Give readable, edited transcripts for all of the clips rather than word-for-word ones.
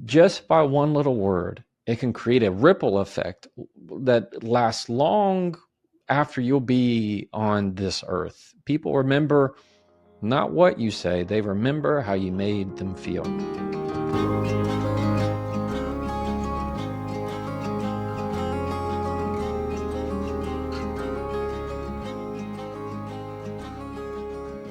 just by one little word, it can create a ripple effect that lasts long after you'll be on this earth. People remember not what you say, they remember how you made them feel.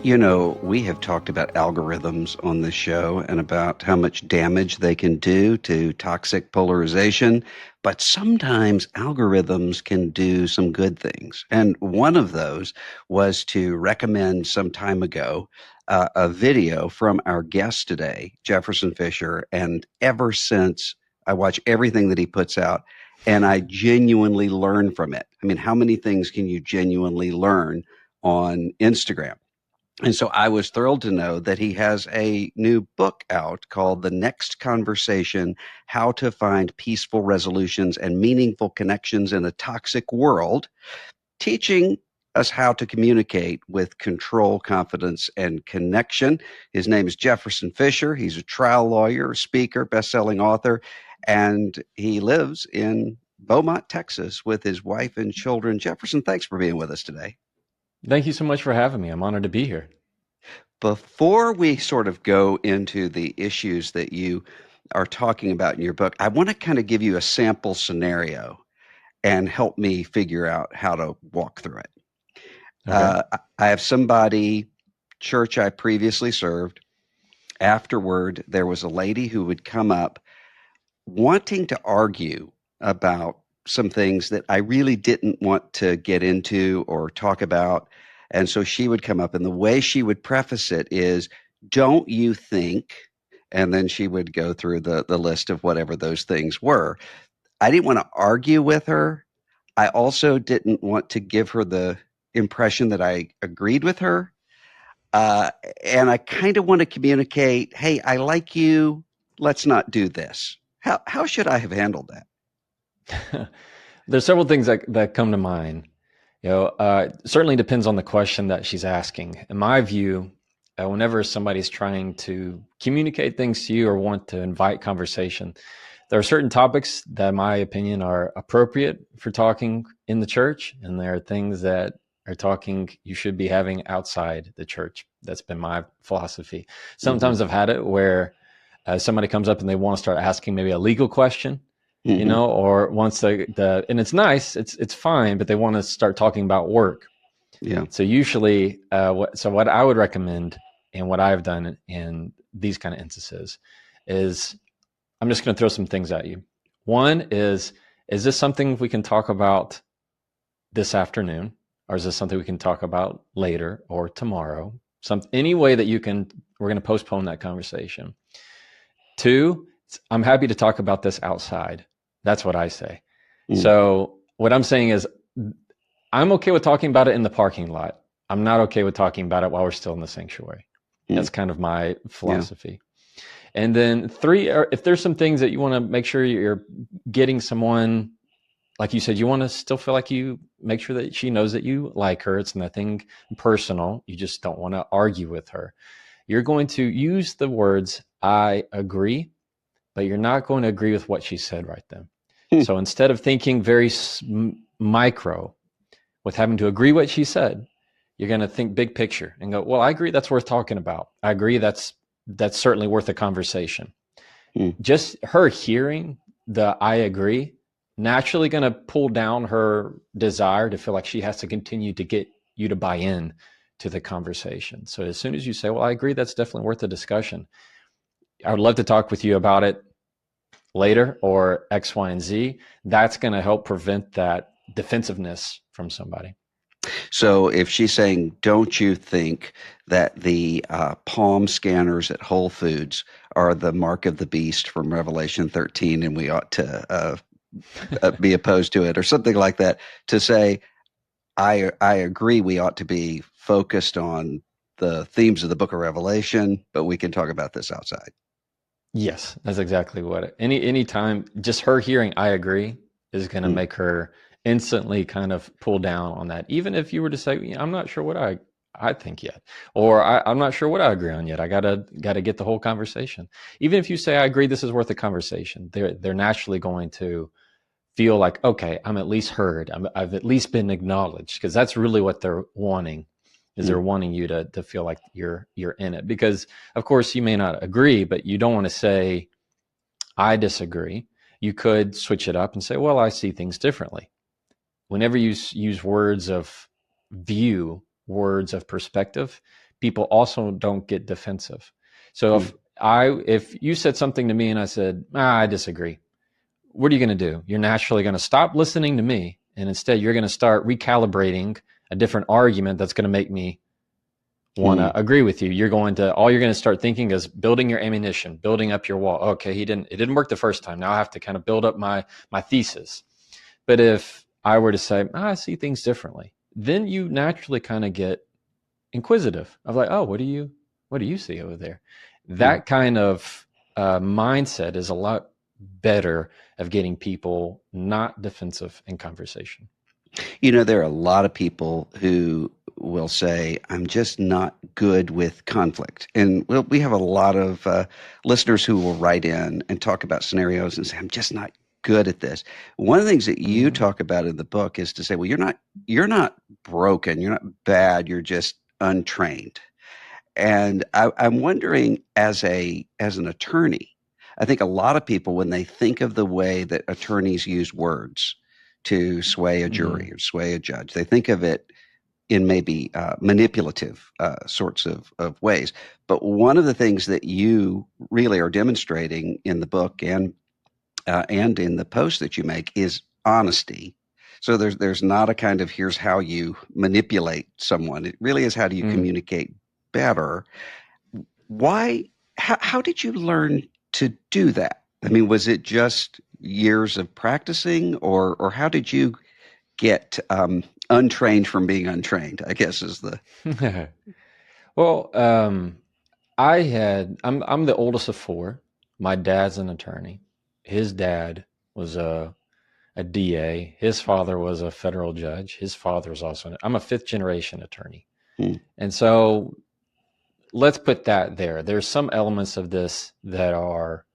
You know, we have talked about algorithms on this show and about how much damage they can do to toxic polarization, but sometimes algorithms can do some good things. And one of those was to recommend some time ago a video from our guest today, Jefferson Fisher. And ever since, I watch everything that he puts out, and I genuinely learn from it. I mean, how many things can you genuinely learn on Instagram? And so I was thrilled to know that he has a new book out called The Next Conversation: How to Find Peaceful Resolutions and Meaningful Connections in a Toxic World, teaching us how to communicate with control, confidence, and connection. His name is Jefferson Fisher. He's a trial lawyer, speaker, best-selling author, and he lives in Beaumont, Texas with his wife and children. Jefferson, thanks for being with us today. Thank you so much for having me. I'm honored to be here. Before we sort of go into the issues that you are talking about in your book, I want to kind of give you a sample scenario and help me figure out how to walk through it. Okay. I have somebody, church I previously served. Afterward, there was a lady who would come up wanting to argue about some things that I really didn't want to get into or talk about. And so she would come up, and the way she would preface it is, "Don't you think?" And then she would go through the list of whatever those things were. I didn't want to argue with her. I also didn't want to give her the impression that I agreed with her. And I kind of want to communicate, hey, I like you. Let's not do this. How should I have handled that? There's several things that come to mind. Certainly depends on the question that she's asking. In my view, whenever somebody's trying to communicate things to you or want to invite conversation, there are certain topics that, in my opinion, are appropriate for talking in the church, and there are things that are talking you should be having outside the church. That's been my philosophy. Sometimes I've had it where somebody comes up and they want to start asking maybe a legal question, or once and it's nice, it's fine, but they want to start talking about work. Yeah. So usually, what I would recommend and what I've done in these kind of instances is I'm just going to throw some things at you. One is this something we can talk about this afternoon, or is this something we can talk about later or tomorrow? Any way that we're going to postpone that conversation. Two, I'm happy to talk about this outside. That's what I say. So what I'm saying is I'm okay with talking about it in the parking lot. I'm not okay with talking about it while we're still in the sanctuary. That's kind of my philosophy. Yeah. And then three, if there's some things that you want to make sure you're getting someone, like you said, you want to still feel like you make sure that she knows that you like her. It's nothing personal. You just don't want to argue with her. You're going to use the words, "I agree," but you're not going to agree with what she said right then. So instead of thinking very micro with having to agree what she said, you're going to think big picture and go, well, I agree that's worth talking about. I agree that's certainly worth a conversation. Just her hearing the "I agree" naturally going to pull down her desire to feel like she has to continue to get you to buy in to the conversation. So as soon as you say, well, I agree, that's definitely worth a discussion. I would love to talk with you about it later, or X, Y, and Z. That's going to help prevent that defensiveness from somebody. So if she's saying, don't you think that the palm scanners at Whole Foods are the mark of the beast from Revelation 13 and we ought to be opposed to it, or something like that, to say, I agree we ought to be focused on the themes of the book of Revelation, but we can talk about this outside. Yes, that's exactly what any time just her hearing "I agree" is going to make her instantly kind of pull down on that. Even if you were to say, I'm not sure what I I think yet, or I'm not sure what I agree on yet. I gotta get the whole conversation. Even if you say I agree, this is worth a conversation. They're naturally going to feel like, okay, I'm at least heard. I've at least been acknowledged, because that's really what they're wanting. Is they're wanting you to feel like you're in it. Because of course you may not agree, but you don't want to say I disagree. You could switch it up and say, well, I see things differently. Whenever you use words of view, words of perspective, people also don't get defensive. So if you said something to me and I said, I disagree, what are you going to do? You're naturally going to stop listening to me, and instead you're going to start recalibrating a different argument that's going to make me want to agree with you. All you're going to start thinking is building your ammunition, building up your wall. Okay, it didn't work the first time. Now I have to kind of build up my thesis. But if I were to say, I see things differently, then you naturally kind of get inquisitive of like, oh, what do you see over there? That kind of mindset is a lot better of getting people not defensive in conversation. There are a lot of people who will say, I'm just not good with conflict. And we have a lot of listeners who will write in and talk about scenarios and say, I'm just not good at this. One of the things that you talk about in the book is to say, well, you're not broken, you're not bad, you're just untrained. And I'm wondering, as an attorney, I think a lot of people, when they think of the way that attorneys use words to sway a jury or sway a judge, they think of it in maybe manipulative sorts of ways. But one of the things that you really are demonstrating in the book and in the post that you make is honesty. So there's not a kind of here's how you manipulate someone. It really is how do you communicate better. How did you learn to do that? I mean, was it just years of practicing, or how did you get untrained from being untrained, I guess is the... Well, I'm the oldest of four. My dad's an attorney. His dad was a DA. His father was a federal judge. His father was also I'm a fifth generation attorney. And so let's put that there. There's some elements of this that are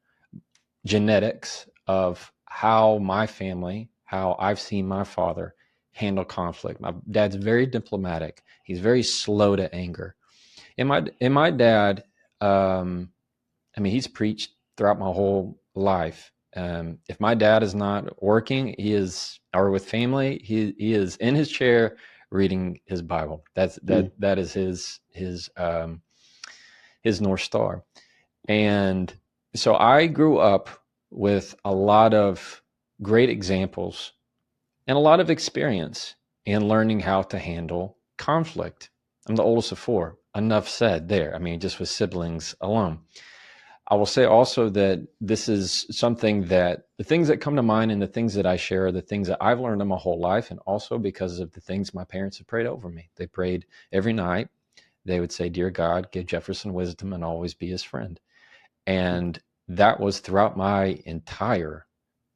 genetics of how my family, how I've seen my father handle conflict. My dad's very diplomatic. He's very slow to anger. And my dad, he's preached throughout my whole life. If my dad is not working, or with family, he is in his chair reading his Bible. That is his North Star. And so I grew up with a lot of great examples and a lot of experience in learning how to handle conflict. I'm the oldest of four. Enough said there. Just with siblings alone. I will say also that this is something that the things that come to mind and the things that I share are the things that I've learned in my whole life, and also because of the things my parents have prayed over me. They prayed every night. They would say, "Dear God, give Jefferson wisdom and always be his friend." And that was throughout my entire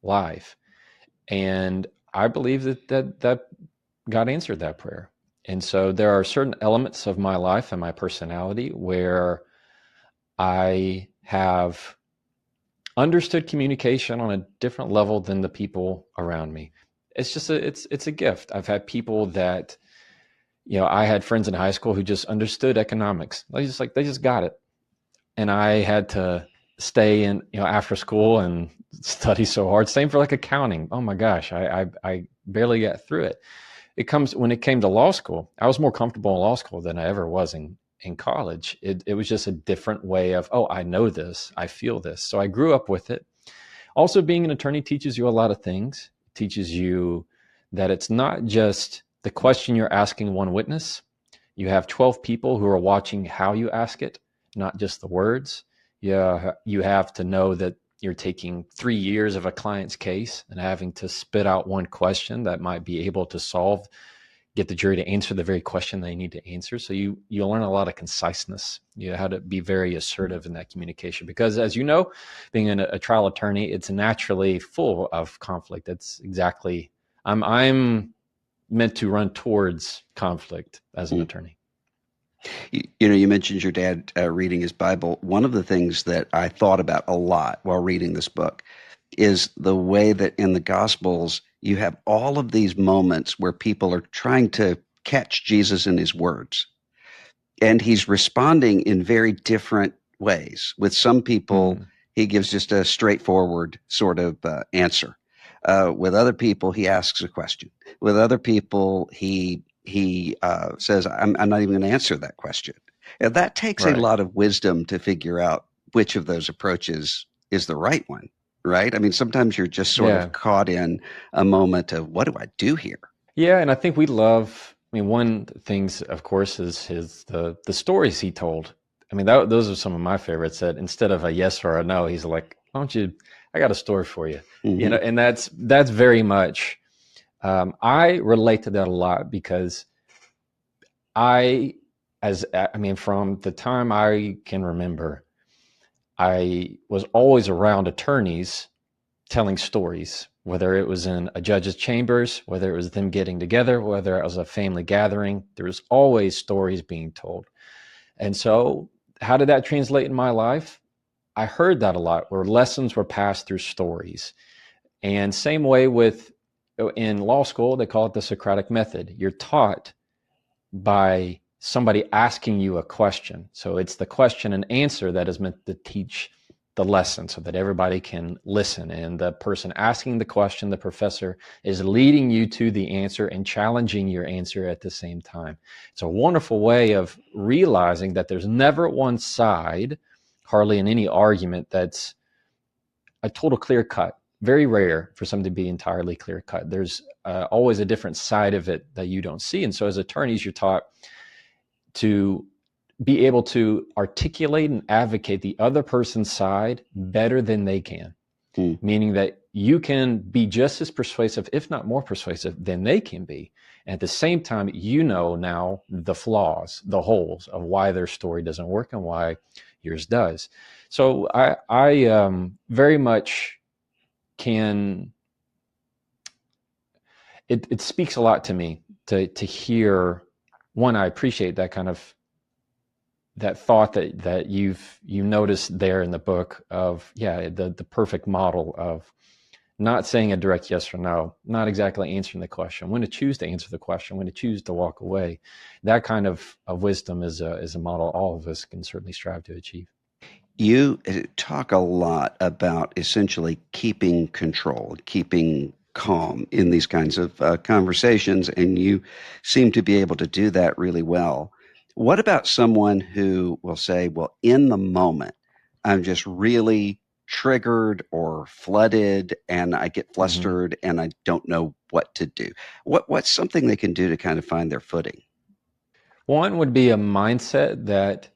life. And I believe that God answered that prayer. And so there are certain elements of my life and my personality where I have understood communication on a different level than the people around me. It's just it's a gift. I've had people that, I had friends in high school who just understood economics. They just got it. And I had to stay in, after school and study so hard. Same for accounting. Oh my gosh, I barely got through it. When it came to law school, I was more comfortable in law school than I ever was in college. It was just a different way of, I know this, I feel this. So I grew up with it. Also, being an attorney teaches you a lot of things. It teaches you that it's not just the question you're asking one witness. You have 12 people who are watching how you ask it, not just the words. You have to know that you're taking 3 years of a client's case and having to spit out one question that might be able to get the jury to answer the very question they need to answer. So you learn a lot of conciseness. You know how to be very assertive in that communication, because as you know, being a trial attorney, it's naturally full of conflict. That's exactly, I'm meant to run towards conflict as an attorney. You mentioned your dad reading his Bible. One of the things that I thought about a lot while reading this book is the way that in the Gospels you have all of these moments where people are trying to catch Jesus in his words. And he's responding in very different ways. With some people, Mm, he gives just a straightforward sort of answer. With other people, he asks a question. With other people, he says, I'm not even going to answer that question." And that takes a right. lot of wisdom to figure out which of those approaches is the right one, right? I mean, sometimes you're just sort of Yeah. caught in a moment of, what do I do here? Yeah, and I think we love. I mean, one things, of course, is the stories he told. I mean, those are some of my favorites. That instead of a yes or a no, he's like, "Why don't you? I got a story for you." You Hmm. know, and that's very much. I relate to that a lot because I, I mean, from the time I can remember, I was always around attorneys telling stories, whether it was in a judge's chambers, whether it was them getting together, whether it was a family gathering. There was always stories being told. And so, how did that translate in my life? I heard that a lot, where lessons were passed through stories. And same way with in law school, they call it the Socratic method. You're taught by somebody asking you a question. So it's the question and answer that is meant to teach the lesson so that everybody can listen. And the person asking the question, the professor, is leading you to the answer and challenging your answer at the same time. It's a wonderful way of realizing that there's never one side, hardly in any argument, that's a total clear cut. Very rare for something to be entirely clear cut. There's always a different side of it that you don't see. And so as attorneys, you're taught to be able to articulate and advocate the other person's side better than they can, Hmm. meaning that you can be just as persuasive, if not more persuasive, than they can be. And at the same time, you know now the flaws, the holes of why their story doesn't work and why yours does. So I very much can. It speaks a lot to me to hear. One, I appreciate that kind of that thought that you noticed there in the book of the perfect model of not saying a direct yes or no, not exactly answering the question, when to choose to answer the question, when to choose to walk away. That kind of wisdom is a model all of us can certainly strive to achieve. You talk a lot about essentially keeping control, keeping calm in these kinds of conversations, and you seem to be able to do that really well. What about someone who will say, well, in the moment, I'm just really triggered or flooded and I get Mm-hmm. flustered and I don't know what to do? What's something they can do to kind of find their footing? One would be a mindset that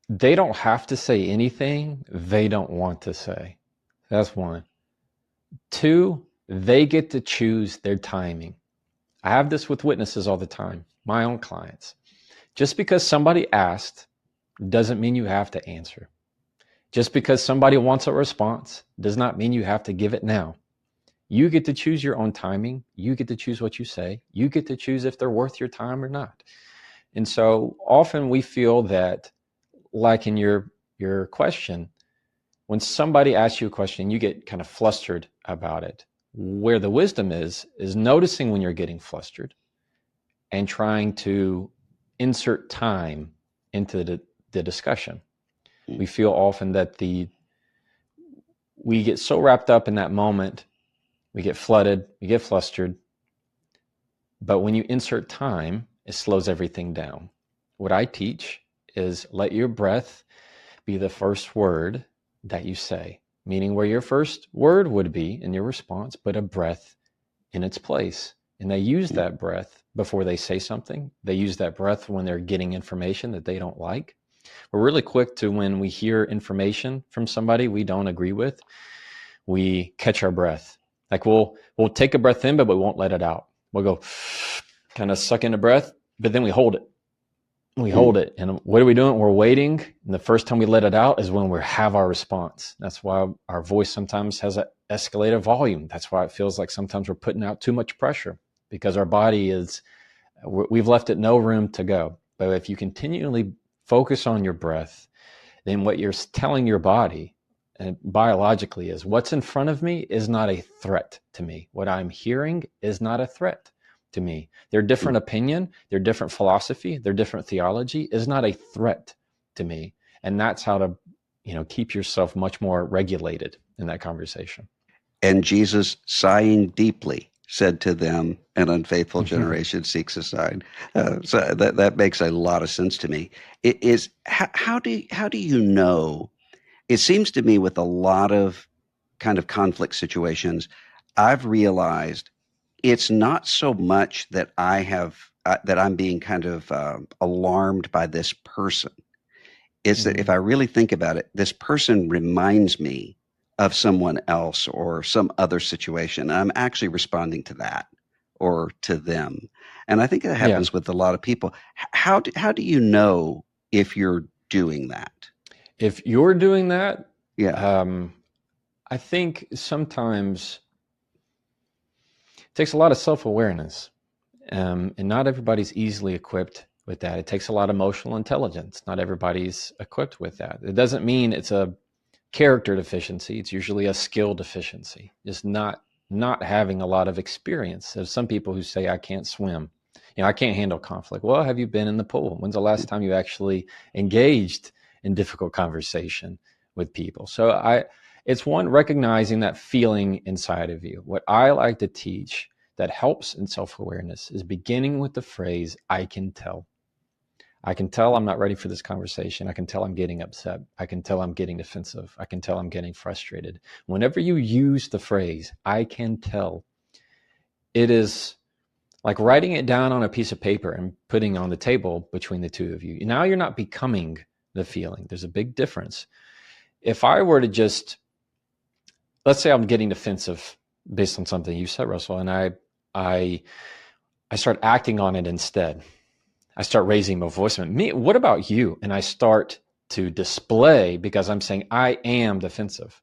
they don't have to say anything they don't want to say. That's one. Two, they get to choose their timing. I have this with witnesses all the time, my own clients. Just because somebody asked doesn't mean you have to answer. Just because somebody wants a response does not mean you have to give it now. You get to choose your own timing. You get to choose what you say. You get to choose if they're worth your time or not. And so often we feel that, like in your question, when somebody asks you a question, you get kind of flustered about it. Where the wisdom is noticing when you're getting flustered and trying to insert time into the discussion. We feel often that we get so wrapped up in that moment, we get flooded, we get flustered. But when you insert time, it slows everything down. What I teach is let your breath be the first word that you say, meaning where your first word would be in your response, but a breath in its place. And they use that breath before they say something. They use that breath when they're getting information that they don't like. We're really quick to, when we hear information from somebody we don't agree with, we catch our breath. Like we'll take a breath in, but we won't let it out. We'll go kind of suck in a breath, but then we hold it. We hold it. And what are we doing? We're waiting. And the first time we let it out is when we have our response. That's why our voice sometimes has an escalated volume. That's why it feels like sometimes we're putting out too much pressure, because our body we've left it no room to go. But if you continually focus on your breath, then what you're telling your body and biologically is what's in front of me is not a threat to me. What I'm hearing is not a threat to me. Their different opinion, their different philosophy, their different theology is not a threat to me. And that's how to, keep yourself much more regulated in that conversation. And Jesus, sighing deeply, said to them, "An unfaithful generation seeks a sign." So that makes a lot of sense to me. It is how do you know? It seems to me with a lot of kind of conflict situations, I've realized it's not so much that that I'm being kind of alarmed by this person. It's that if I really think about it, this person reminds me of someone else or some other situation. I'm actually responding to that or to them. And I think that Yeah. happens with a lot of people. How do you know if you're doing that? If you're doing that, Yeah. I think sometimes it takes a lot of self-awareness, and not everybody's easily equipped with that. It takes a lot of emotional intelligence. Not everybody's equipped with that. It doesn't mean it's a character deficiency. It's usually a skill deficiency, just not having a lot of experience. There's some people who say, I can't swim. I can't handle conflict. Well, have you been in the pool? When's the last time you actually engaged in difficult conversation with people? So it's one, recognizing that feeling inside of you. What I like to teach that helps in self-awareness is beginning with the phrase, I can tell. I can tell I'm not ready for this conversation. I can tell I'm getting upset. I can tell I'm getting defensive. I can tell I'm getting frustrated. Whenever you use the phrase, I can tell, it is like writing it down on a piece of paper and putting on the table between the two of you. Now you're not becoming the feeling. There's a big difference. If I were to just, let's say I'm getting defensive based on something you said, Russell, and I start acting on it instead. I start raising my voice. What about you? And I start to display because I'm saying I am defensive.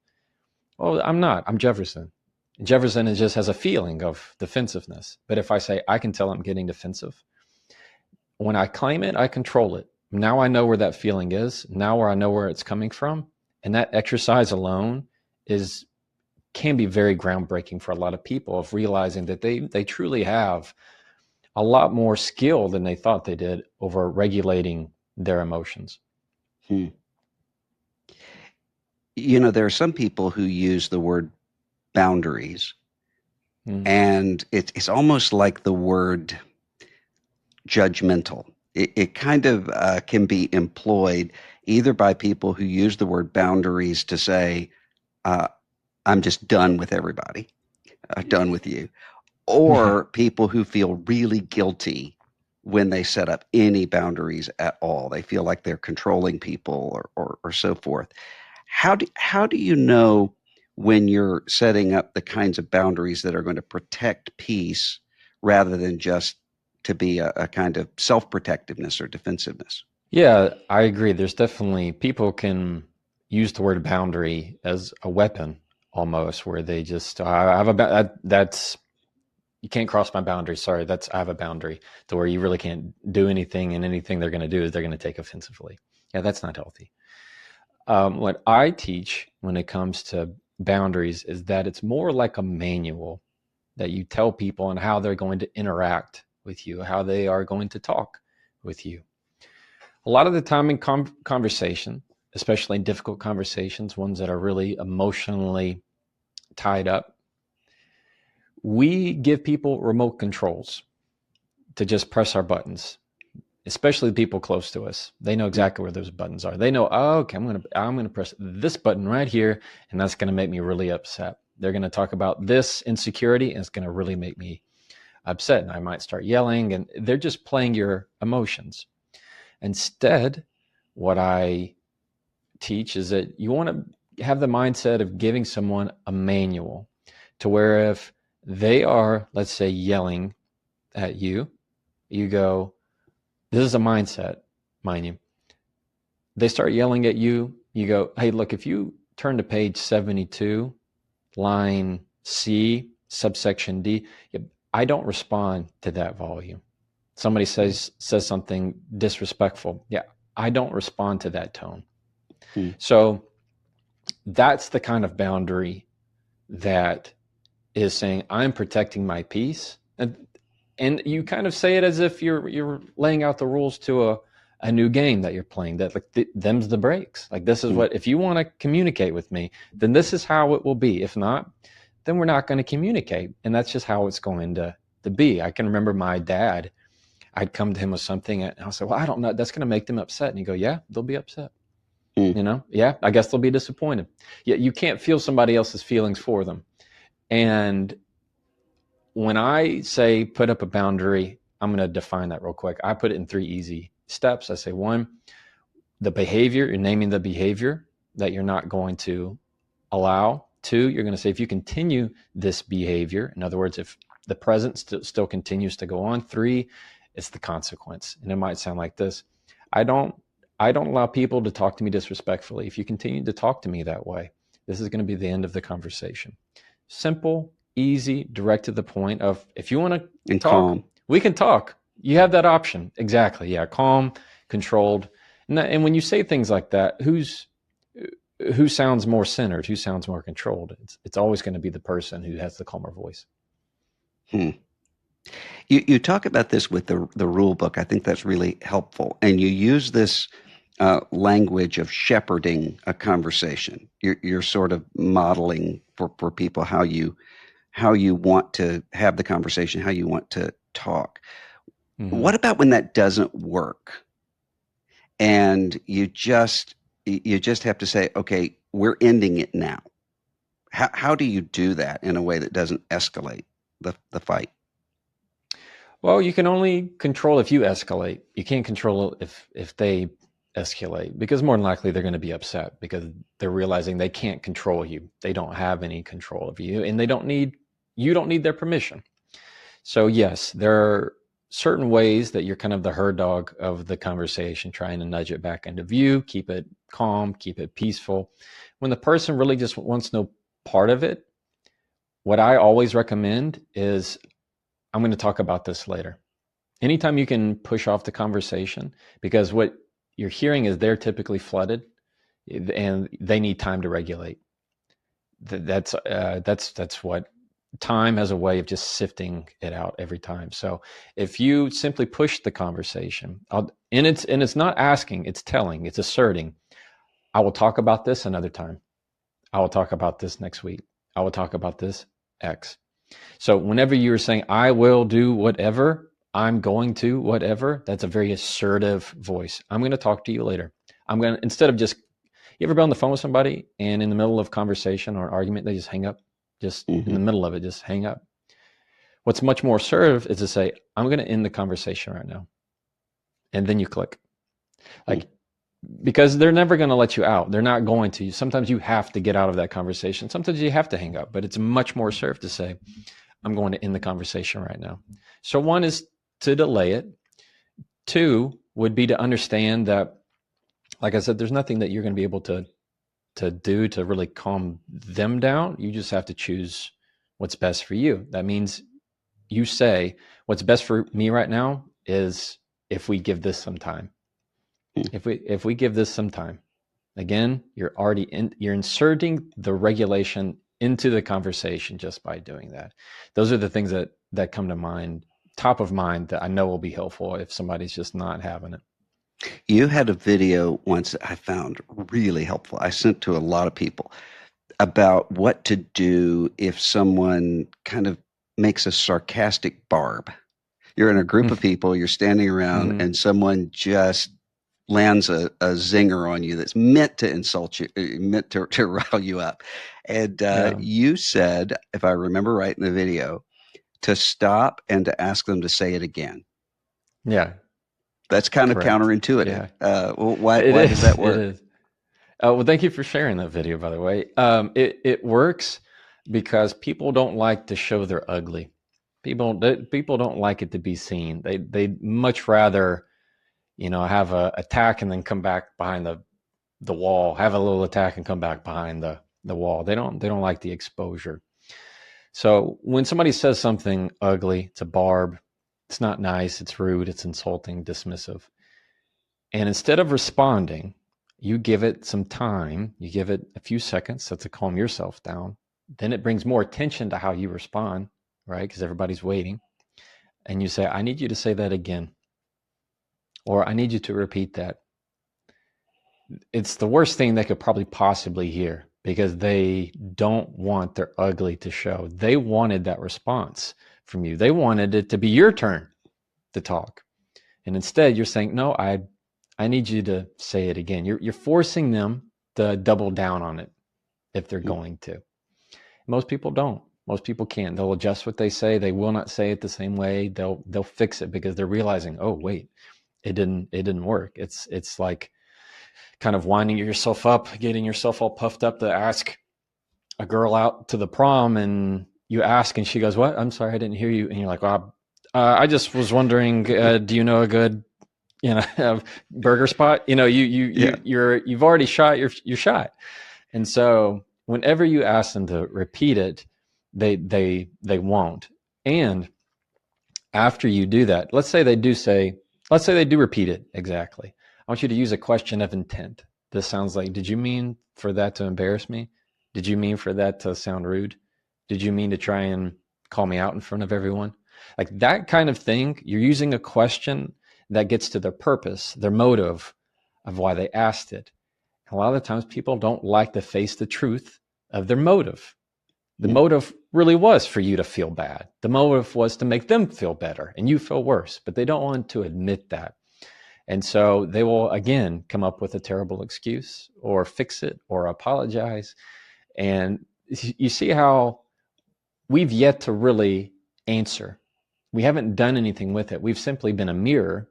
Well, I'm not. I'm Jefferson. And Jefferson just has a feeling of defensiveness. But if I say I can tell I'm getting defensive, when I claim it, I control it. Now I know where that feeling is. Now I know where it's coming from. And that exercise alone can be very groundbreaking for a lot of people of realizing that they truly have a lot more skill than they thought they did over regulating their emotions. There are some people who use the word boundaries, and it's almost like the word judgmental. It kind of can be employed either by people who use the word boundaries to say, I'm just done with everybody. I'm done with you. Or people who feel really guilty when they set up any boundaries at all. They feel like they're controlling people or so forth. How do you know when you're setting up the kinds of boundaries that are going to protect peace rather than just to be a kind of self-protectiveness or defensiveness? Yeah, I agree. There's definitely people can use the word boundary as a weapon almost, where they just I have that's you can't cross my boundary. Sorry, I have a boundary to where you really can't do anything, and anything they're going to do is they're going to take offensively. Yeah, that's not healthy. What I teach when it comes to boundaries is that it's more like a manual that you tell people on how they're going to interact with you, how they are going to talk with you. A lot of the time in conversation, especially in difficult conversations, ones that are really emotionally tied up, we give people remote controls to just press our buttons, especially people close to us. They know exactly where those buttons are. They know, oh, okay, I'm gonna press this button right here, and that's gonna make me really upset. They're gonna talk about this insecurity, and it's gonna really make me upset, and I might start yelling, and they're just playing your emotions. Instead, what I teach is that you want to have the mindset of giving someone a manual to where if they are, let's say, yelling at you, you go, this is a mindset, mind you. They start yelling at you, you go, hey, look, if you turn to page 72, line C, subsection D, I don't respond to that volume. somebody says something disrespectful, yeah, I don't respond to that tone. So that's the kind of boundary that is saying I'm protecting my peace. And you kind of say it as if you're laying out the rules to a new game that you're playing, that like them's the breaks. Like, this is what, if you want to communicate with me, then this is how it will be. If not, then we're not going to communicate. And that's just how it's going to be. I can remember my dad, I'd come to him with something and I'll say, well, I don't know, that's going to make them upset. And he'd go, yeah, they'll be upset. You know, yeah, I guess they'll be disappointed. Yet you can't feel somebody else's feelings for them. And when I say put up a boundary, I'm going to define that real quick. I put it in 3 easy steps. I say, 1, the behavior, you're naming the behavior that you're not going to allow. 2, you're going to say, if you continue this behavior, in other words, if the present still continues to go on. 3, it's the consequence. And it might sound like this. I don't allow people to talk to me disrespectfully. If you continue to talk to me that way, this is going to be the end of the conversation. Simple, easy, direct to the point of, if you want to talk, calm. We can talk. You have that option. Exactly. Yeah. Calm, controlled. And when you say things like that, who sounds more centered? Who sounds more controlled? It's always going to be the person who has the calmer voice. You talk about this with the rule book. I think that's really helpful. And you use this language of shepherding a conversation. You're sort of modeling for people how you want to have the conversation, how you want to talk. What about when that doesn't work? And you just have to say, okay, we're ending it now. How do you do that in a way that doesn't escalate the fight? Well, you can only control if you escalate. You can't control if they escalate, because more than likely they're going to be upset because they're realizing they can't control you. They don't have any control of you, and you don't need their permission. So yes, there are certain ways that you're kind of the herd dog of the conversation, trying to nudge it back into view, keep it calm, keep it peaceful. When the person really just wants no part of it, what I always recommend is, I'm going to talk about this later. Anytime you can push off the conversation, because what you're hearing is they're typically flooded and they need time to regulate. That's what time has a way of just sifting it out every time. So if you simply push the conversation, and it's not asking, it's telling, it's asserting, I will talk about this another time. I will talk about this next week. I will talk about this X. So whenever you're saying, I will do whatever, I'm going to whatever, that's a very assertive voice. I'm going to talk to you later. Instead of just, you ever been on the phone with somebody and in the middle of conversation or an argument, they just hang up, in the middle of it, just hang up. What's much more assertive is to say, I'm going to end the conversation right now. And then you click. Because they're never going to let you out. They're not going to. Sometimes you have to get out of that conversation. Sometimes you have to hang up, but it's much more assertive to say, I'm going to end the conversation right now. So 1 is to delay it. 2 would be to understand that, like I said, there's nothing that you're going to be able to do to really calm them down. You just have to choose what's best for you. That means you say, what's best for me right now is if we give this some time. If we give this some time, again, you're inserting the regulation into the conversation just by doing that. Those are the things that come to mind, top of mind, that I know will be helpful if somebody's just not having it. You had a video once that I found really helpful. I sent to a lot of people about what to do if someone kind of makes a sarcastic barb. You're in a group of people, you're standing around, and someone just lands a zinger on you that's meant to insult you, meant to rile you up. And you said, if I remember right in the video, to stop and to ask them to say it again. Yeah. That's kind Correct. of counterintuitive. Yeah. Why does that work? It is. Well, thank you for sharing that video, by the way. It works because people don't like to show they're ugly. People don't like it to be seen. They much rather, have a attack and then come back behind the wall, have a little attack and come back behind the wall. They don't like the exposure. So when somebody says something ugly, it's a barb, It's not nice. It's rude. It's insulting, dismissive. And instead of responding, you give it some time. You give it a few seconds to calm yourself down. Then it brings more attention to how you respond, right? Because everybody's waiting. And you say, I need you to say that again. Or I need you to repeat that. It's the worst thing they could probably possibly hear, because they don't want their ugly to show. They wanted that response from you. They wanted it to be your turn to talk. And instead you're saying, no, I need you to say it again. You're forcing them to double down on it if they're going to. Most people don't. Most people can't. They'll adjust what they say. They will not say it the same way. They'll fix it because they're realizing, oh wait, it didn't work. It's like kind of winding yourself up, getting yourself all puffed up to ask a girl out to the prom, and you ask and she goes, what? I'm sorry, I didn't hear you. And you're like, well, I just was wondering, do you know a good, burger spot? You've already shot your shot. And so whenever you ask them to repeat it, they won't. And after you do that, let's say they do repeat it exactly. I want you to use a question of intent. This sounds like, did you mean for that to embarrass me? Did you mean for that to sound rude? Did you mean to try and call me out in front of everyone? Like that kind of thing. You're using a question that gets to their purpose, their motive of why they asked it. And a lot of the times people don't like to face the truth of their motive. The motive really was for you to feel bad. The motive was to make them feel better and you feel worse, but they don't want to admit that. And so they will, again, come up with a terrible excuse or fix it or apologize. And you see how we've yet to really answer. We haven't done anything with it. We've simply been a mirror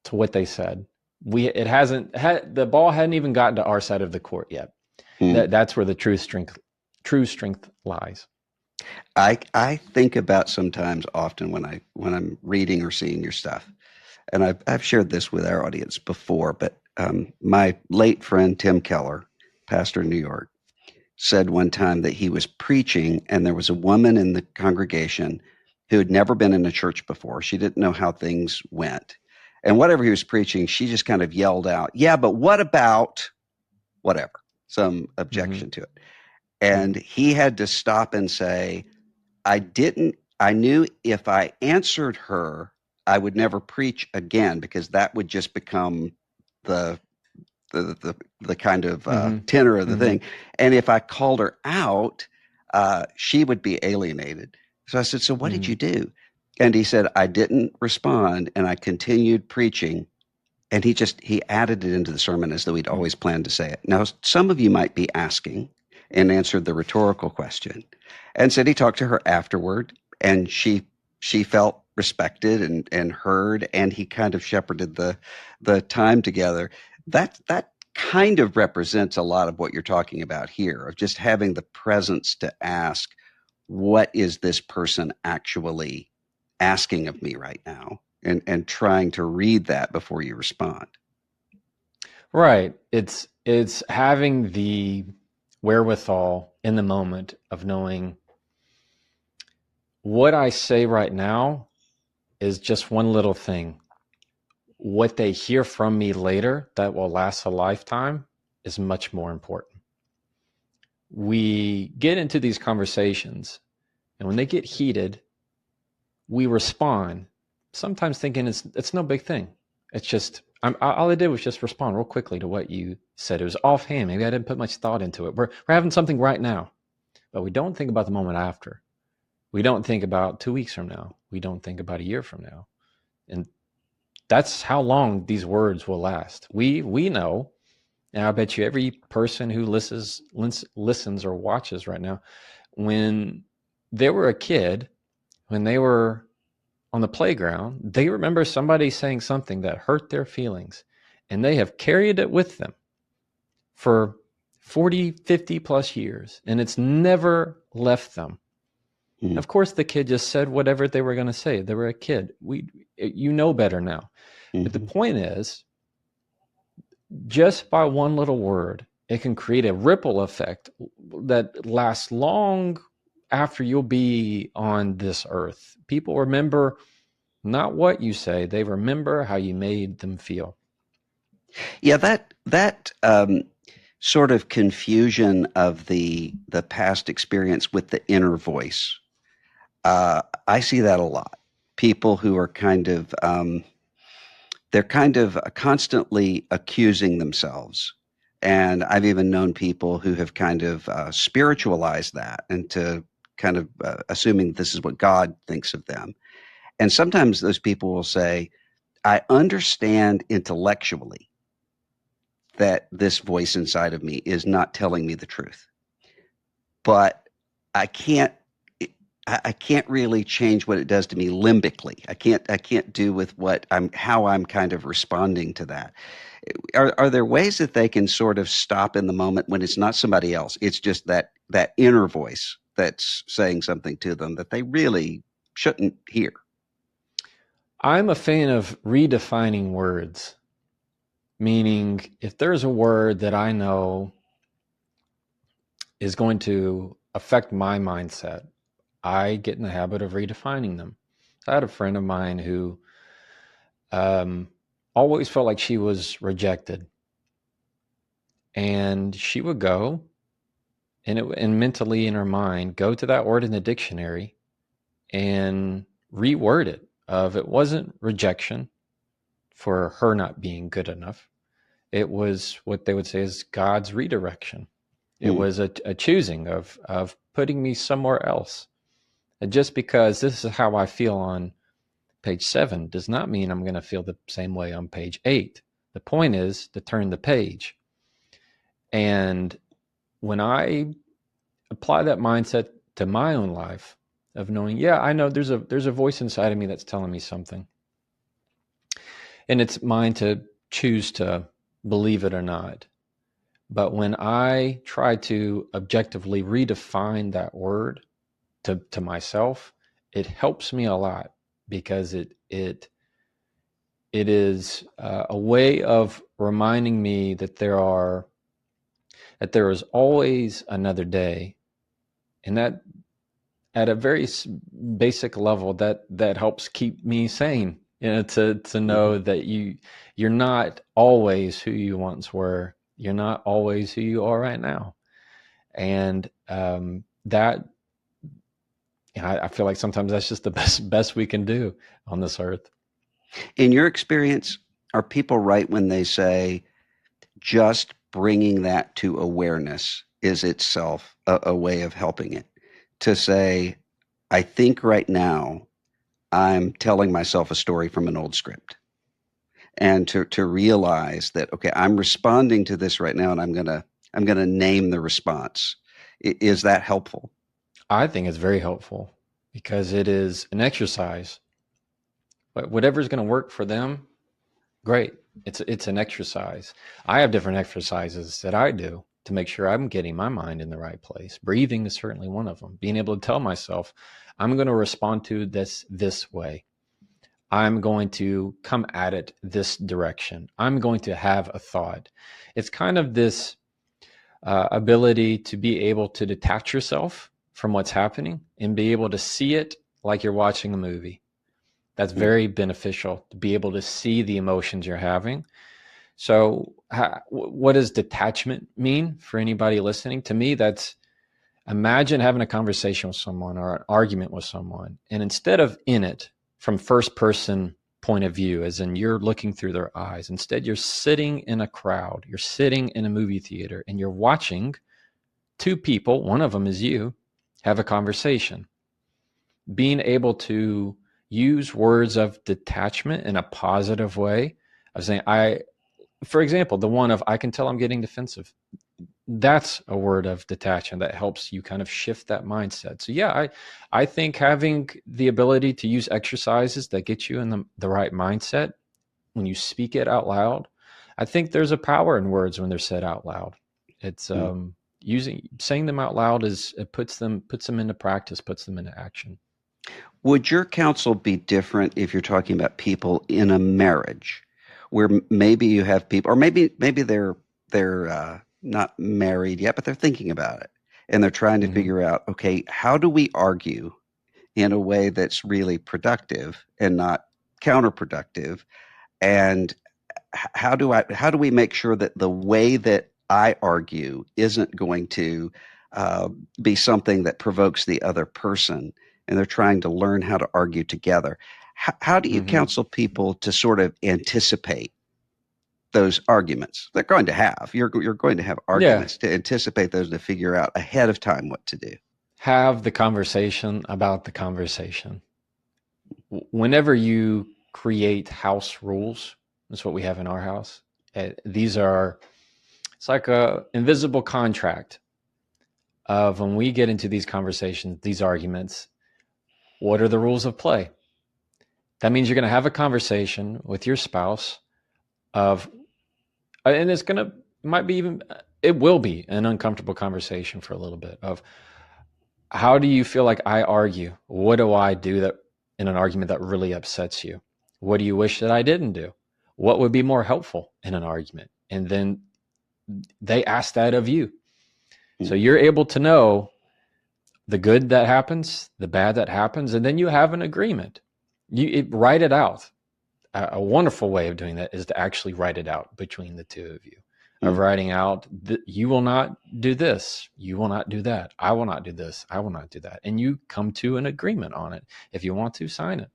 to what they said. The ball hadn't even gotten to our side of the court yet. That's where the true strength lies. I think about sometimes often when I'm reading or seeing your stuff, and I've shared this with our audience before, but my late friend Tim Keller, pastor in New York, said one time that he was preaching and there was a woman in the congregation who had never been in a church before. She didn't know how things went. And whatever he was preaching, she just kind of yelled out, yeah, but what about whatever, some objection to it. And he had to stop and say, I knew if I answered her, I would never preach again, because that would just become the kind of tenor of the thing. And if I called her out, she would be alienated. So I said, so what did you do? And he said, I didn't respond, and I continued preaching. And he added it into the sermon as though he'd always planned to say it. Now, some of you might be asking, and answered the rhetorical question, and said he talked to her afterward, and she felt respected and heard, and he kind of shepherded the time together. That kind of represents a lot of what you're talking about here, of just having the presence to ask, what is this person actually asking of me right now? And trying to read that before you respond. Right. It's having the wherewithal in the moment of knowing what I say right now is just one little thing. What they hear from me later that will last a lifetime is much more important. We get into these conversations, and when they get heated, we respond, sometimes thinking it's no big thing. It's just, all I did was just respond real quickly to what you said. It was offhand. Maybe I didn't put much thought into it. We're having something right now, but we don't think about the moment after. We don't think about 2 weeks from now. We don't think about a year from now. And that's how long these words will last. We know, and I bet you every person who listens or watches right now, when they were a kid, when they were on the playground, they remember somebody saying something that hurt their feelings, and they have carried it with them for 40, 50 plus years, and it's never left them. Of course, the kid just said whatever they were going to say. They were a kid. You know better now. But the point is, just by one little word, it can create a ripple effect that lasts long after you'll be on this earth. People remember not what you say. They remember how you made them feel. Yeah, that sort of confusion of the past experience with the inner voice. I see that a lot. People who are they're kind of constantly accusing themselves. And I've even known people who have kind of spiritualized that into kind of assuming this is what God thinks of them. And sometimes those people will say, I understand intellectually that this voice inside of me is not telling me the truth, but I can't I can't really change what it does to me limbically. I can't do with what I'm how I'm kind of responding to that. Are there ways that they can sort of stop in the moment when it's not somebody else? It's just that inner voice that's saying something to them that they really shouldn't hear. I'm a fan of redefining words, meaning if there's a word that I know is going to affect my mindset, I get in the habit of redefining them. I had a friend of mine who um, always felt like she was rejected, and she would go and mentally in her mind go to that word in the dictionary and reword it. Of it wasn't rejection for her not being good enough. It was what they would say is God's redirection. It Mm, was a choosing of putting me somewhere else. And just because this is how I feel on page 7 does not mean I'm going to feel the same way on page 8. The point is to turn the page. And when I apply that mindset to my own life of knowing, yeah, I know there's a voice inside of me that's telling me something. And it's mine to choose to believe it or not. But when I try to objectively redefine that word to myself, it helps me a lot because it is a way of reminding me that there is always another day, and that at a very basic level that helps keep me sane. To mhm. know that you're not always who you once were. You're not always who you are right now, and that I feel like sometimes that's just the best we can do on this earth. In your experience, are people right when they say just bringing that to awareness is itself a way of helping it? To say, I think right now I'm telling myself a story from an old script. And to realize that, okay, I'm responding to this right now and I'm gonna name the response. Is that helpful? I think it's very helpful because it is an exercise. But whatever's going to work for them, great. It's an exercise. I have different exercises that I do to make sure I'm getting my mind in the right place. Breathing is certainly one of them. Being able to tell myself, I'm going to respond to this way. I'm going to come at it this direction. I'm going to have a thought. It's kind of this ability to be able to detach yourself from what's happening and be able to see it like you're watching a movie. That's Mm. very beneficial to be able to see the emotions you're having. So, what does detachment mean for anybody listening? To me, that's imagine having a conversation with someone or an argument with someone, and instead of in it from first person point of view, as in you're looking through their eyes, instead you're sitting in a crowd, you're sitting in a movie theater, and you're watching two people, one of them is you, have a conversation. Being able to use words of detachment in a positive way of saying, for example, the one of I can tell I'm getting defensive. That's a word of detachment that helps you kind of shift that mindset. So yeah, I think having the ability to use exercises that get you in the right mindset when you speak it out loud, I think there's a power in words when they're said out loud. It's Mm. using saying them out loud is it puts them into practice, puts them into action. Would your counsel be different if you're talking about people in a marriage where maybe you have people, or maybe they're not married yet, but they're thinking about it and they're trying to Mm-hmm. figure out, okay, how do we argue in a way that's really productive and not counterproductive. And how do we make sure that the way that I argue isn't going to be something that provokes the other person, and they're trying to learn how to argue together? How do you counsel people to sort of anticipate those arguments they're going to have? You're going to have arguments, to anticipate those, to figure out ahead of time what to do. Have the conversation about the conversation. Whenever you create house rules, that's what we have in our house. It's like a invisible contract of when we get into these conversations, these arguments, what are the rules of play? That means you're going to have a conversation with your spouse of, and it will be an uncomfortable conversation for a little bit of, how do you feel like I argue? What do I do that in an argument that really upsets you? What do you wish that I didn't do? What would be more helpful in an argument? And then they ask that of you. So you're able to know the good that happens, the bad that happens, and then you have an agreement. You write it out. A wonderful way of doing that is to actually write it out between the two of you. Of writing out, you will not do this, you will not do that, I will not do this, I will not do that. And you come to an agreement on it. If you want to, sign it.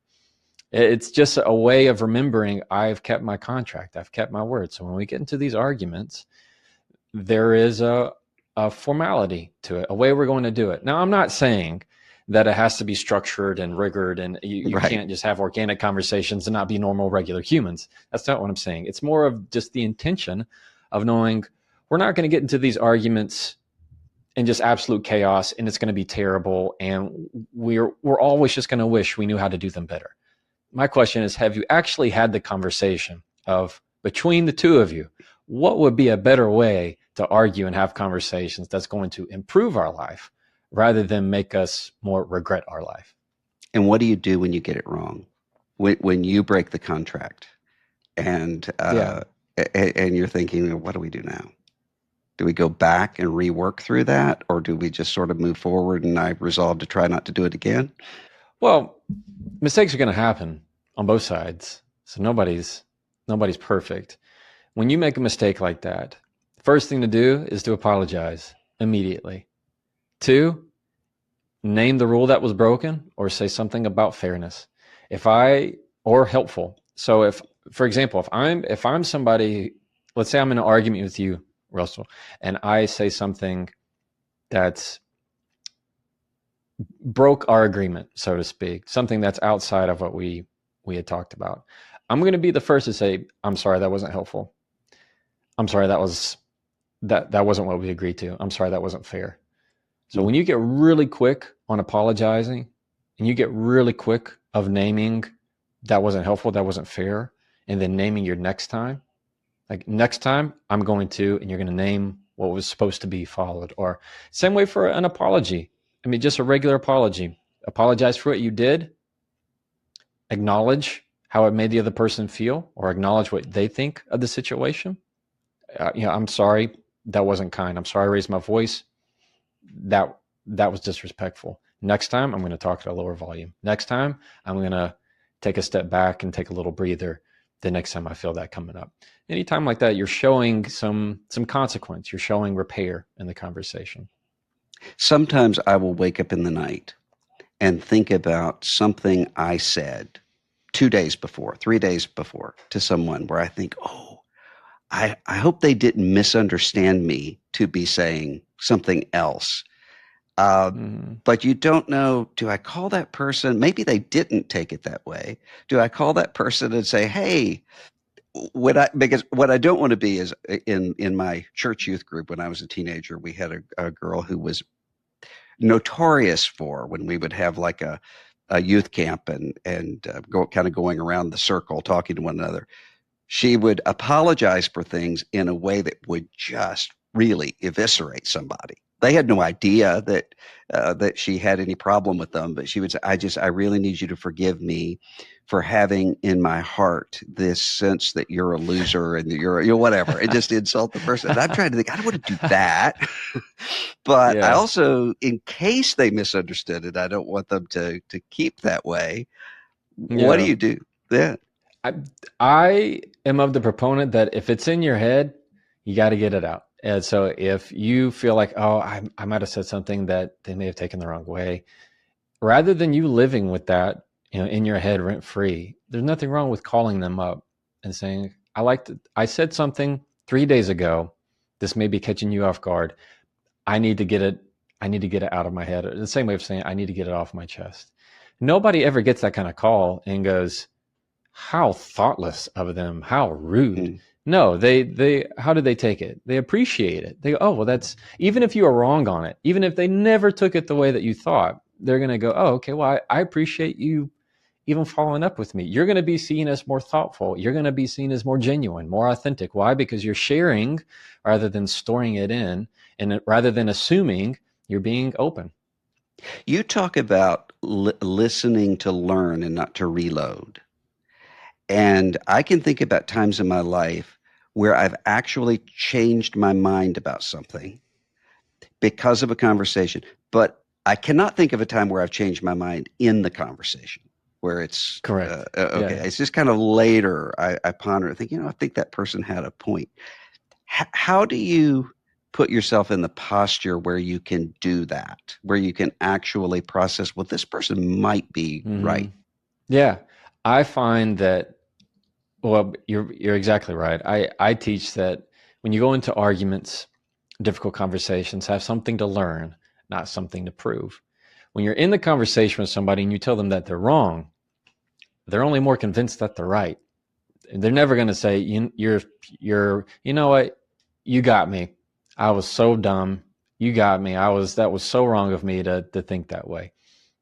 It's just a way of remembering, I've kept my contract, I've kept my word. So when we get into these arguments, there is a formality to it, a way we're going to do it. Now, I'm not saying that it has to be structured and rigored, and you can't just have organic conversations and not be normal, regular humans. That's not what I'm saying. It's more of just the intention of knowing we're not going to get into these arguments in just absolute chaos, and it's going to be terrible, and we're always just going to wish we knew how to do them better. My question is, have you actually had the conversation of, between the two of you, what would be a better way to argue and have conversations that's going to improve our life rather than make us more regret our life? And what do you do when you get it wrong? When you break the contract and you're thinking, what do we do now? Do we go back and rework through that? Or do we just sort of move forward and I resolve to try not to do it again? Well, mistakes are going to happen on both sides. So nobody's perfect. When you make a mistake like that, first thing to do is to apologize immediately. 2, name the rule that was broken or say something about fairness. Or helpful. So if, for example, if I'm somebody, let's say I'm in an argument with you, Russell, and I say something that's broke our agreement, so to speak, something that's outside of what we had talked about, I'm going to be the first to say, I'm sorry, that wasn't helpful. I'm sorry, that wasn't what we agreed to. I'm sorry, that wasn't fair. So when you get really quick on apologizing, and you get really quick of naming that wasn't helpful, that wasn't fair, and then naming your next time, like next time I'm going to, and you're going to name what was supposed to be followed. Or same way for an apology. I mean, just a regular apology. Apologize for what you did. Acknowledge how it made the other person feel, or acknowledge what they think of the situation. I'm sorry, that wasn't kind. I'm sorry I raised my voice. That was disrespectful. Next time, I'm going to talk at a lower volume. Next time, I'm going to take a step back and take a little breather the next time I feel that coming up. Anytime like that, you're showing some consequence. You're showing repair in the conversation. Sometimes I will wake up in the night and think about something I said 2 days before, 3 days before to someone where I think, I hope they didn't misunderstand me to be saying something else. But you don't know, do I call that person? Maybe they didn't take it that way. Do I call that person and say, hey, because what I don't want to be is in my church youth group when I was a teenager, we had a girl who was notorious for, when we would have like a youth camp and going around the circle talking to one another, she would apologize for things in a way that would just really eviscerate somebody. They had no idea that she had any problem with them, but she would say, I really need you to forgive me for having in my heart this sense that you're a loser and that you're whatever, and just insult the person. And I'm trying to think, I don't want to do that. But I also, in case they misunderstood it, I don't want them to keep that way. What do you do? Yeah. I, I am of the proponent that if it's in your head, you got to get it out. And so if you feel like, oh, I might have said something that they may have taken the wrong way, rather than you living with that, in your head rent free, there's nothing wrong with calling them up and saying, I said something 3 days ago. This may be catching you off guard. I need to get it. I need to get it out of my head. The same way of saying, I need to get it off my chest. Nobody ever gets that kind of call and goes, how thoughtless of them, how rude. Mm. No, how do they take it? They appreciate it. They go, oh, well, that's, even if you are wrong on it, even if they never took it the way that you thought, they're going to go, oh, okay, well, I appreciate you even following up with me. You're going to be seen as more thoughtful. You're going to be seen as more genuine, more authentic. Why? Because you're sharing rather than storing it in, and rather than assuming, you're being open. You talk about listening to learn and not to reload. And I can think about times in my life where I've actually changed my mind about something because of a conversation. But I cannot think of a time where I've changed my mind in the conversation, where it's Correct. okay. Yeah. It's just kind of later I ponder and think, I think that person had a point. How do you put yourself in the posture where you can do that, where you can actually process, well, this person might be right? Yeah. I find that, well, you're exactly right. I teach that when you go into arguments, difficult conversations, have something to learn, not something to prove. When you're in the conversation with somebody and you tell them that they're wrong, they're only more convinced that they're right. They're never going to say, you know what, you got me. I was so dumb. You got me. That was so wrong of me to think that way.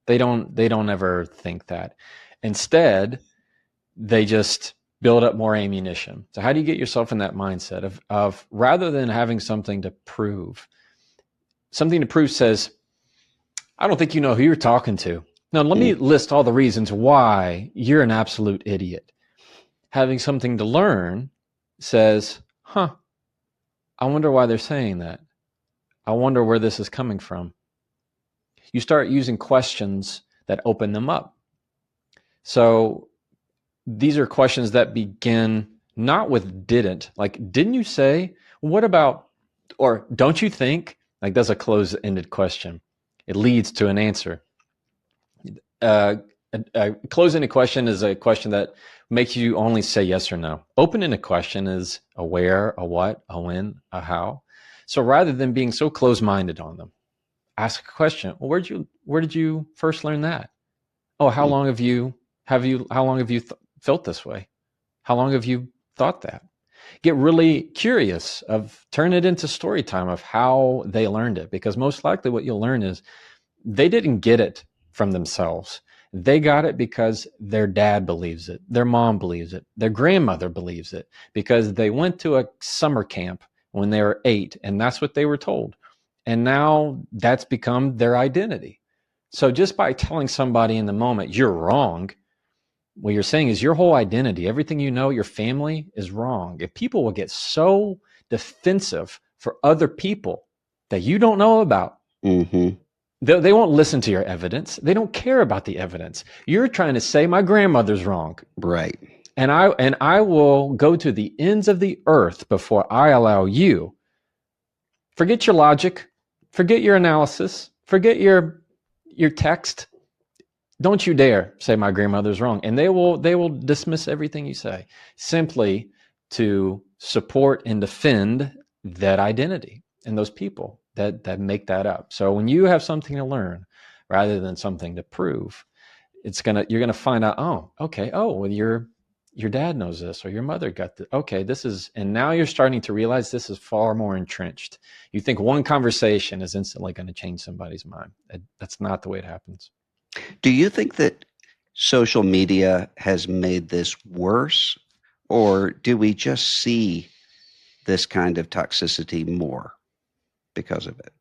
They don't ever think that. Instead, they just build up more ammunition. So how do you get yourself in that mindset of rather than having something to prove says, I don't think you know who you're talking to. Now, let me list all the reasons why you're an absolute idiot. Having something to learn says, I wonder why they're saying that. I wonder where this is coming from. You start using questions that open them up. So these are questions that begin not with didn't, like, didn't you say? What about, or don't you think? Like, that's a closed-ended question. It leads to an answer. A closed-ended question is a question that makes you only say yes or no. Open-ended question is a where, a what, a when, a how. So rather than being so closed-minded on them, ask a question. Well, where did you first learn that? Oh, how long have you felt this way? How long have you thought that? Get really curious, turn it into story time of how they learned it, because most likely what you'll learn is they didn't get it from themselves. They got it because their dad believes it, their mom believes it, their grandmother believes it, because they went to a summer camp when they were 8 and that's what they were told. And now that's become their identity. So just by telling somebody in the moment, you're wrong, what you're saying is your whole identity, everything you know, your family is wrong. If people will get so defensive for other people that you don't know about, they won't listen to your evidence. They don't care about the evidence. You're trying to say my grandmother's wrong. Right. And I will go to the ends of the earth before I allow you. Forget your logic. Forget your analysis. Forget your text. Don't you dare say my grandmother's wrong. And they will dismiss everything you say simply to support and defend that identity and those people that make that up. So when you have something to learn rather than something to prove, you're gonna find out, oh, okay, oh, well, your dad knows this, or your mother got this. Okay, and now you're starting to realize this is far more entrenched. You think one conversation is instantly going to change somebody's mind. That's not the way it happens. Do you think that social media has made this worse, or do we just see this kind of toxicity more because of it?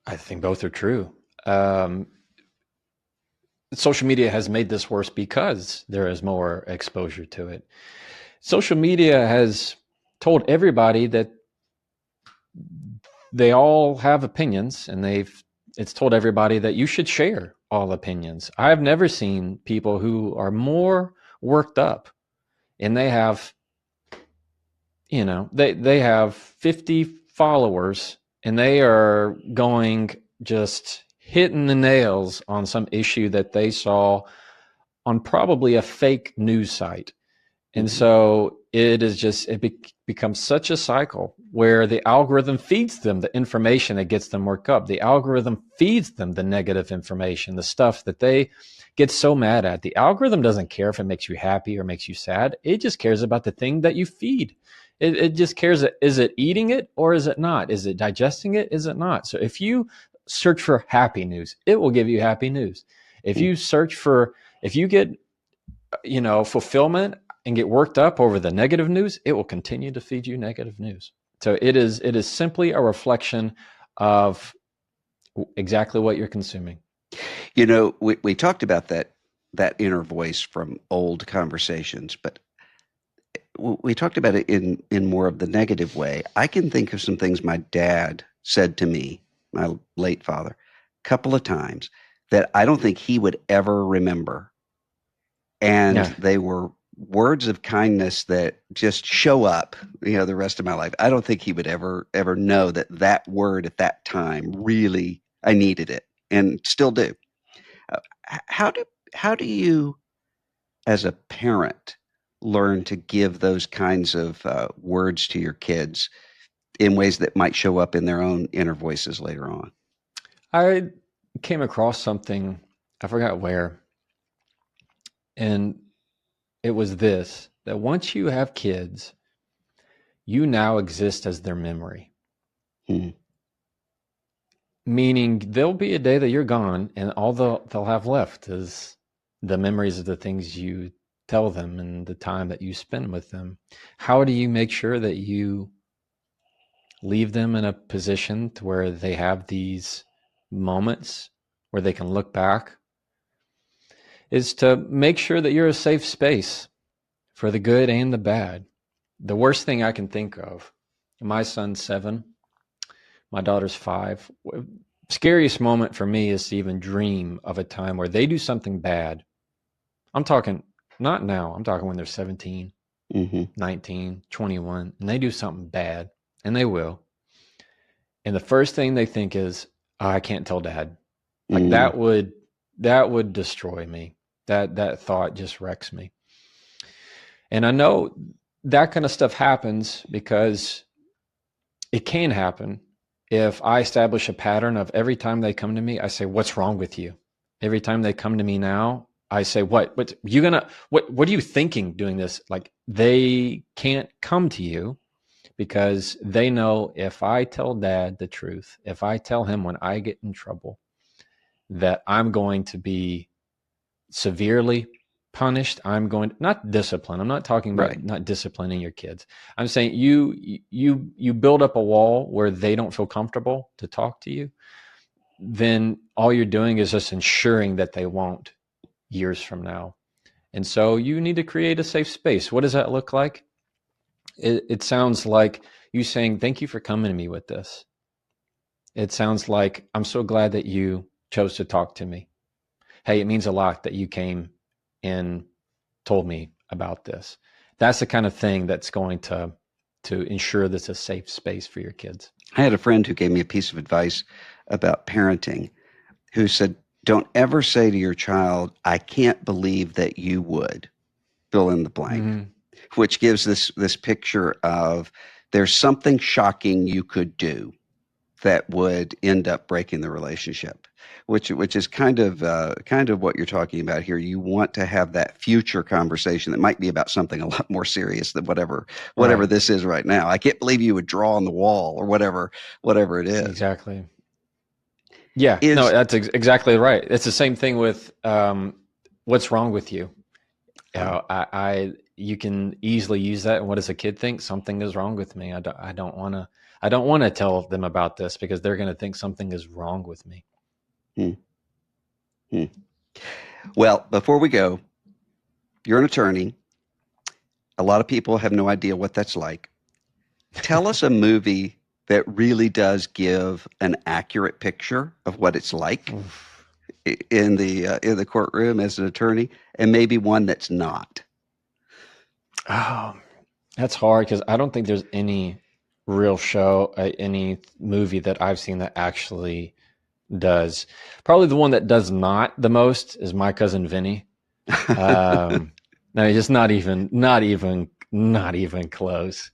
I think both are true. Social media has made this worse because there is more exposure to it. Social media has told everybody that they all have opinions, and they've it's told everybody that you should share all opinions. I've never seen people who are more worked up and they have, they have 50 followers and they are going just hitting the nails on some issue that they saw on probably a fake news site. And so becomes such a cycle where the algorithm feeds them the information that gets them worked up. The algorithm feeds them the negative information, the stuff that they get so mad at. The algorithm doesn't care if it makes you happy or makes you sad. It just cares about the thing that you feed. It just cares, is it eating it or is it not? Is it digesting it? Is it not? So if you search for happy news, it will give you happy news. If you get, fulfillment and get worked up over the negative news, it will continue to feed you negative news. So it is simply a reflection of exactly what you're consuming. We talked about that inner voice from old conversations, but we talked about it in more of the negative way. I can think of some things my dad said to me, my late father, a couple of times that I don't think he would ever remember. And they were words of kindness that just show up, the rest of my life. I don't think he would ever know that word at that time, really, I needed it and still do. How do you, as a parent, learn to give those kinds of words to your kids in ways that might show up in their own inner voices later on? I came across something, I forgot where, and it was this, that once you have kids, you now exist as their memory. Meaning there'll be a day that you're gone and all they'll have left is the memories of the things you tell them and the time that you spend with them. How do you make sure that you leave them in a position to where they have these moments where they can look back? Is to make sure that you're a safe space for the good and the bad. The worst thing I can think of, my son's 7, my daughter's 5. Scariest moment for me is to even dream of a time where they do something bad. I'm talking not now. I'm talking when they're 17, 19, 21, and they do something bad, and they will. And the first thing they think is, oh, I can't tell dad. Like that would destroy me. That thought just wrecks me. And I know that kind of stuff happens because it can happen if I establish a pattern of every time they come to me, I say, what's wrong with you? Every time they come to me now, I say, what are you thinking doing this? Like they can't come to you because they know if I tell dad the truth, if I tell him when I get in trouble, that I'm going to be severely punished. I'm going to, not discipline. I'm not talking about not disciplining your kids. I'm saying you build up a wall where they don't feel comfortable to talk to you. Then all you're doing is just ensuring that they won't years from now. And so you need to create a safe space. What does that look like? It sounds like you saying, thank you for coming to me with this. It sounds like, I'm so glad that you chose to talk to me. Hey, it means a lot that you came and told me about this. That's the kind of thing that's going to ensure this is a safe space for your kids. I had a friend who gave me a piece of advice about parenting who said, don't ever say to your child, I can't believe that you would fill in the blank, which gives this picture of there's something shocking you could do that would end up breaking the relationship, which is kind of what you're talking about here. You want to have that future conversation that might be about something a lot more serious than whatever this is right now. I can't believe you would draw on the wall or whatever it is. Exactly. Yeah, no, that's exactly right. It's the same thing with what's wrong with you. You can easily use that. And what does a kid think? Something is wrong with me. I don't want to tell them about this because they're going to think something is wrong with me. Well, before we go, you're an attorney. A lot of people have no idea what that's like. Tell us a movie that really does give an accurate picture of what it's like in the courtroom as an attorney, and maybe one that's not? Oh, that's hard because I don't think there's any real show, any movie that I've seen that actually does. Probably the one that does not the most is My Cousin Vinny. No, just not even close.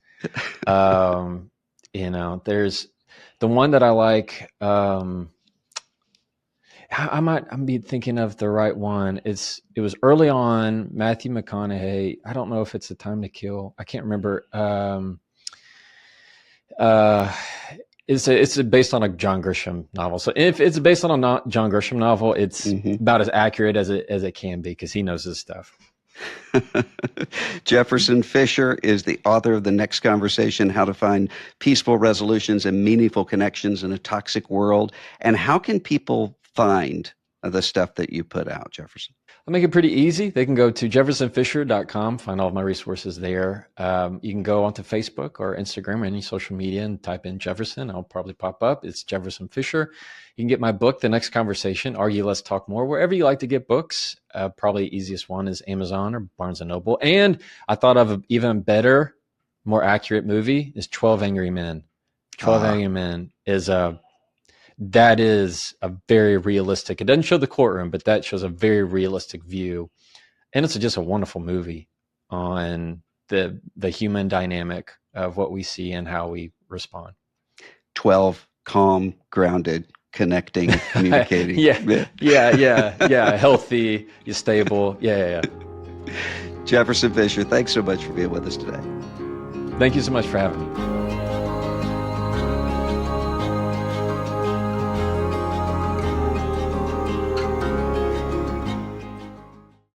There's the one that I like. I'm be thinking of the right one. It was early on. Matthew McConaughey. I don't know if it's A Time to Kill. I can't remember. It's based on a John Grisham novel. So if it's based on a John Grisham novel, it's about as accurate as it can be because he knows his stuff. Jefferson Fisher is the author of The Next Conversation: How to Find Peaceful Resolutions and Meaningful Connections in a Toxic World. And how can people find the stuff that you put out, Jefferson? I'll make it pretty easy. They can go to jeffersonfisher.com, find all of my resources there. You can go onto Facebook or Instagram or any social media and type in Jefferson. I'll probably pop up. It's Jefferson Fisher. You can get my book, The Next Conversation, Argue, Let's Talk More, wherever you like to get books. Probably the easiest one is Amazon or Barnes & Noble. And I thought of an even better, more accurate movie is 12 Angry Men. 12 Angry Men is a very realistic. It doesn't show the courtroom, but that shows a very realistic view. And it's just a wonderful movie on the human dynamic of what we see and how we respond. 12 calm, grounded, connecting, communicating. Yeah. Healthy, stable. Yeah. Jefferson Fisher, thanks so much for being with us today. Thank you so much for having me.